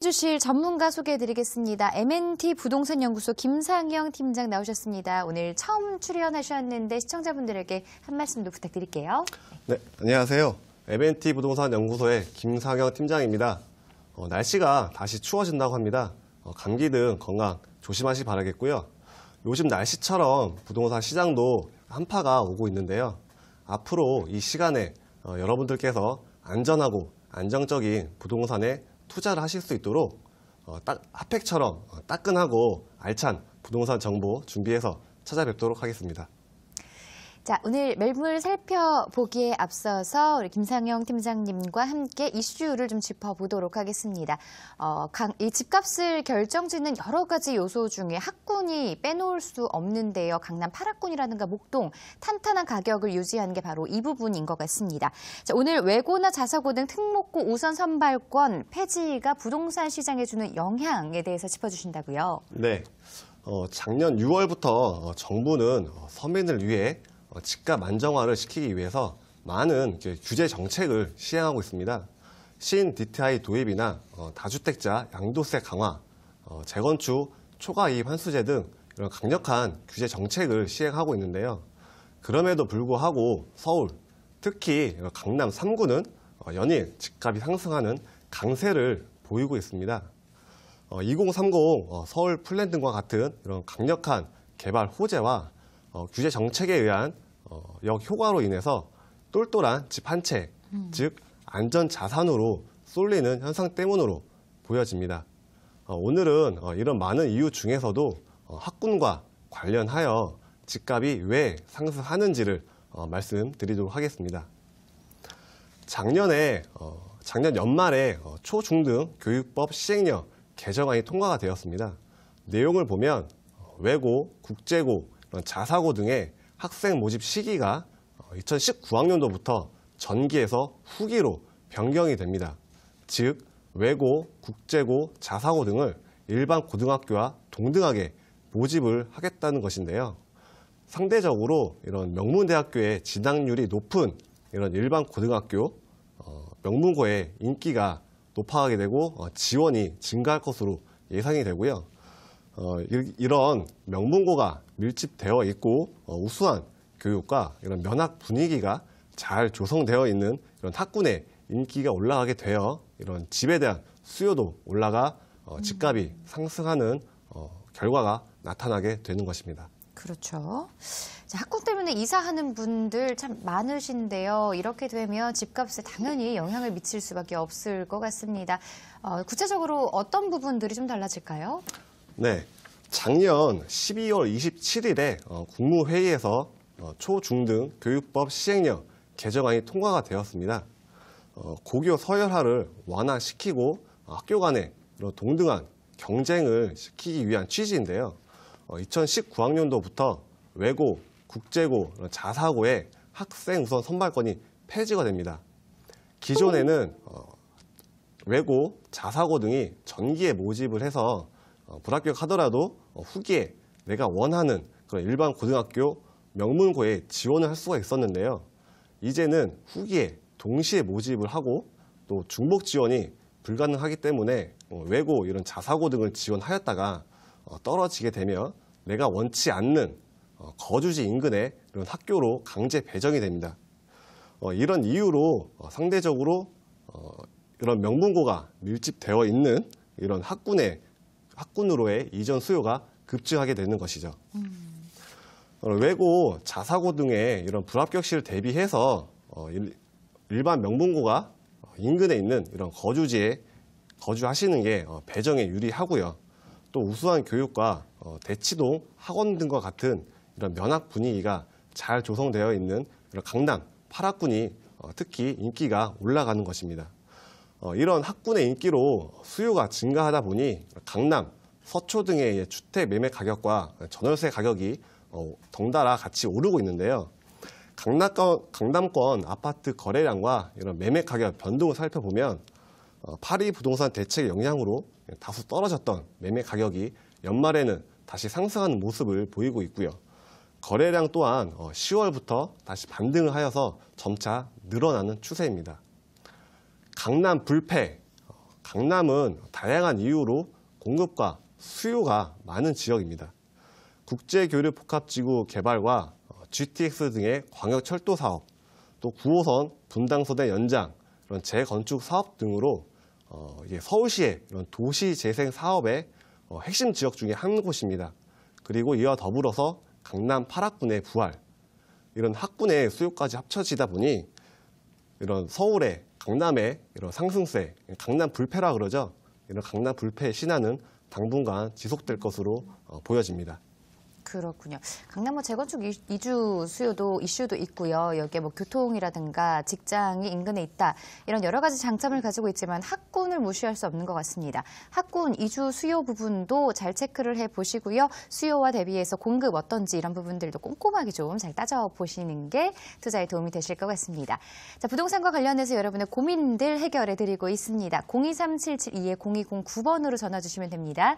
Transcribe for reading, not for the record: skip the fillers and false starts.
주실 전문가 소개해드리겠습니다. M&T 부동산 연구소 김상영 팀장 나오셨습니다. 오늘 처음 출연하셨는데 시청자분들에게 한 말씀도 부탁드릴게요. 네, 안녕하세요. M&T 부동산 연구소의 김상영 팀장입니다. 날씨가 다시 추워진다고 합니다. 감기 등 건강 조심하시 바라겠고요. 요즘 날씨처럼 부동산 시장도 한파가 오고 있는데요. 앞으로 이 시간에 여러분들께서 안전하고 안정적인 부동산에 투자를 하실 수 있도록 핫팩처럼 따끈하고 알찬 부동산 정보 준비해서 찾아뵙도록 하겠습니다. 자, 오늘 매물 살펴보기에 앞서서 우리 김상영 팀장님과 함께 이슈를 좀 짚어보도록 하겠습니다. 이 집값을 결정짓는 여러 가지 요소 중에 학군이 빼놓을 수 없는데요. 강남 8학군이라든가 목동, 탄탄한 가격을 유지하는 게 바로 이 부분인 것 같습니다. 자, 오늘 외고나 자사고 등 특목고 우선 선발권 폐지가 부동산 시장에 주는 영향에 대해서 짚어주신다고요? 네, 작년 6월부터 정부는 서민을 위해 집값 안정화를 시키기 위해서 많은 규제 정책을 시행하고 있습니다. 신 DTI 도입이나 다주택자 양도세 강화, 재건축 초과이익 환수제 등 이런 강력한 규제 정책을 시행하고 있는데요. 그럼에도 불구하고 서울, 특히 강남 3구는 연일 집값이 상승하는 강세를 보이고 있습니다. 2030 서울 플랜 등과 같은 이런 강력한 개발 호재와 규제 정책에 의한 역효과로 인해서 똘똘한 집 한 채, 즉 안전자산으로 쏠리는 현상 때문으로 보여집니다. 오늘은 이런 많은 이유 중에서도 학군과 관련하여 집값이 왜 상승하는지를 말씀드리도록 하겠습니다. 작년 연말에 초중등 교육법 시행령 개정안이 통과가 되었습니다. 내용을 보면 외고, 국제고, 자사고 등의 학생 모집 시기가 2019학년도부터 전기에서 후기로 변경이 됩니다. 즉, 외고, 국제고, 자사고 등을 일반 고등학교와 동등하게 모집을 하겠다는 것인데요. 상대적으로 이런 명문대학교의 진학률이 높은 이런 일반 고등학교, 명문고의 인기가 높아가게 되고 지원이 증가할 것으로 예상이 되고요. 이런 명문고가 밀집되어 있고 우수한 교육과 이런 면학 분위기가 잘 조성되어 있는 이런 학군의 인기가 올라가게 되어 이런 집에 대한 수요도 올라가 집값이 상승하는 결과가 나타나게 되는 것입니다. 그렇죠. 자, 학군 때문에 이사하는 분들 참 많으신데요. 이렇게 되면 집값에 당연히 영향을 미칠 수밖에 없을 것 같습니다. 구체적으로 어떤 부분들이 좀 달라질까요? 네, 작년 12월 27일에 국무회의에서 초중등 교육법 시행령 개정안이 통과가 되었습니다. 고교 서열화를 완화시키고 학교 간의 동등한 경쟁을 시키기 위한 취지인데요. 2019학년도부터 외고, 국제고, 자사고의 학생 우선 선발권이 폐지가 됩니다. 기존에는 외고, 자사고 등이 전기에 모집을 해서 불합격하더라도 후기에 내가 원하는 그런 일반 고등학교 명문고에 지원을 할 수가 있었는데요. 이제는 후기에 동시에 모집을 하고 또 중복 지원이 불가능하기 때문에 외고 이런 자사고 등을 지원하였다가 떨어지게 되면 내가 원치 않는 거주지 인근의 이런 학교로 강제 배정이 됩니다. 이런 이유로 상대적으로 이런 명문고가 밀집되어 있는 이런 학군으로의 이전 수요가 급증하게 되는 것이죠. 외고, 자사고 등의 이런 불합격시를 대비해서 일반 명문고가 인근에 있는 이런 거주지에 거주하시는 게 배정에 유리하고요. 또 우수한 교육과 대치동 학원 등과 같은 이런 면학 분위기가 잘 조성되어 있는 이런 강남 8학군이 특히 인기가 올라가는 것입니다. 이런 학군의 인기로 수요가 증가하다 보니 강남, 서초 등의 주택 매매 가격과 전월세 가격이 덩달아 같이 오르고 있는데요. 강남권 아파트 거래량과 이런 매매 가격 변동을 살펴보면 파리 부동산 대책의 영향으로 다소 떨어졌던 매매 가격이 연말에는 다시 상승하는 모습을 보이고 있고요. 거래량 또한 10월부터 다시 반등을 하여서 점차 늘어나는 추세입니다. 강남 불패, 강남은 다양한 이유로 공급과 수요가 많은 지역입니다. 국제교류복합지구 개발과 GTX 등의 광역철도 사업, 또 9호선 분당소대 연장, 이런 재건축 사업 등으로 이게 서울시의 이런 도시 재생 사업의 핵심 지역 중에 한 곳입니다. 그리고 이와 더불어서 강남 8학군의 부활, 이런 학군의 수요까지 합쳐지다 보니 이런 서울의 강남의 이런 상승세, 강남 불패라 그러죠. 이런 강남 불패 신화는 당분간 지속될 것으로 보여집니다. 그렇군요. 강남 재건축 이주 수요도 이슈도 있고요. 여기에 교통이라든가 직장이 인근에 있다. 이런 여러 가지 장점을 가지고 있지만 학군을 무시할 수 없는 것 같습니다. 학군 이주 수요 부분도 잘 체크를 해보시고요. 수요와 대비해서 공급 어떤지 이런 부분들도 꼼꼼하게 좀 잘 따져보시는 게 투자에 도움이 되실 것 같습니다. 자, 부동산과 관련해서 여러분의 고민들 해결해드리고 있습니다. 023772-0209번으로 전화 주시면 됩니다.